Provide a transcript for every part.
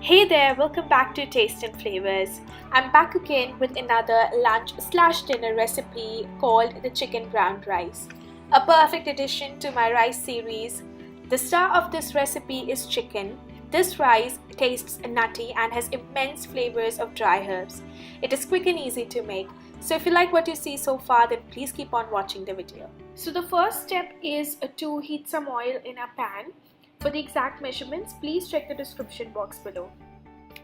Hey there, welcome back to Taste and Flavors. I'm back again with another lunch/dinner recipe called the chicken brown rice. A perfect addition to my rice series. The star of this recipe is chicken. This rice tastes nutty and has immense flavors of dry herbs. It is quick and easy to make. So if you like what you see so far, then please keep on watching the video. So the first step is to heat some oil in a pan. For the exact measurements, please check the description box below.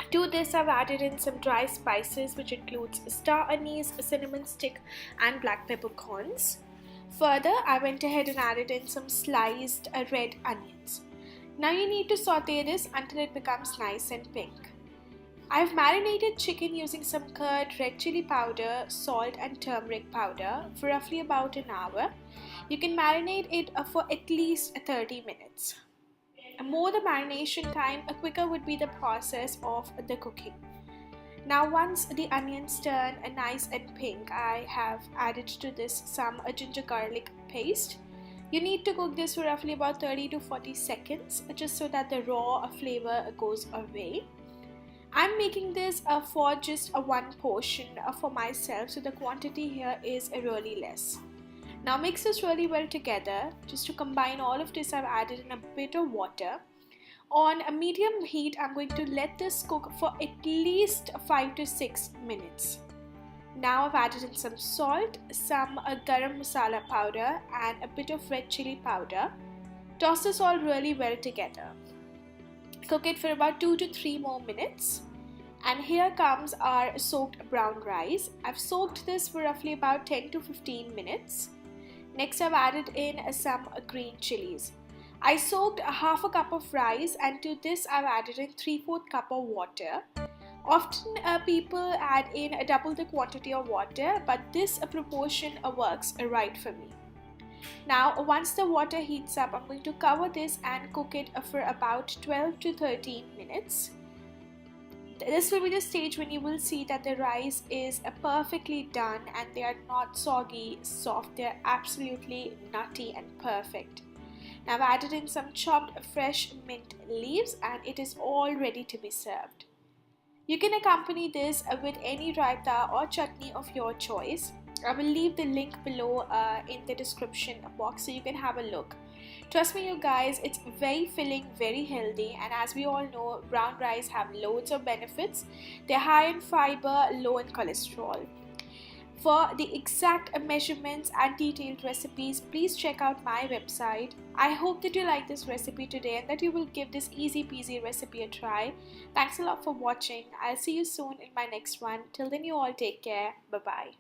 To this, I've added in some dry spices, which includes star anise, cinnamon stick, and black peppercorns. Further, I went ahead and added in some sliced red onions. Now you need to saute this until it becomes nice and pink. I've marinated chicken using some curd, red chili powder, salt, and turmeric powder for roughly about an hour. You can marinate it for at least 30 minutes. The more the marination time, the quicker would be the process of the cooking. Now once the onions turn nice and pink, I have added to this some ginger garlic paste. You need to cook this for roughly about 30 to 40 seconds just so that the raw flavor goes away. I'm making this for just one portion for myself, so the quantity here is really less. Now mix this really well together. Just to combine all of this, I've added in a bit of water. On a medium heat, I'm going to let this cook for at least 5 to 6 minutes. Now I've added in some salt, some garam masala powder, and a bit of red chili powder. Toss this all really well together. Cook it for about 2 to 3 more minutes. And here comes our soaked brown rice. I've soaked this for roughly about 10 to 15 minutes. Next, I've added in some green chilies. I soaked half a cup of rice, and to this I've added in 3/4 cup of water. Often people add in double the quantity of water, but this proportion works right for me. Now once the water heats up, I'm going to cover this and cook it for about 12 to 13 minutes. This will be the stage when you will see that the rice is perfectly done and they are not soggy, soft. They're absolutely nutty and perfect. Now I've added in some chopped fresh mint leaves and it is all ready to be served. You can accompany this with any raita or chutney of your choice. I will leave the link below in the description box so you can have a look. Trust me you guys, it's very filling, very healthy, and as we all know, brown rice have loads of benefits. They're high in fiber, low in cholesterol. For the exact measurements and detailed recipes, please check out my website. I hope that you like this recipe today and that you will give this easy peasy recipe a try. Thanks a lot for watching. I'll see you soon in my next one. Till then, you all take care. Bye bye.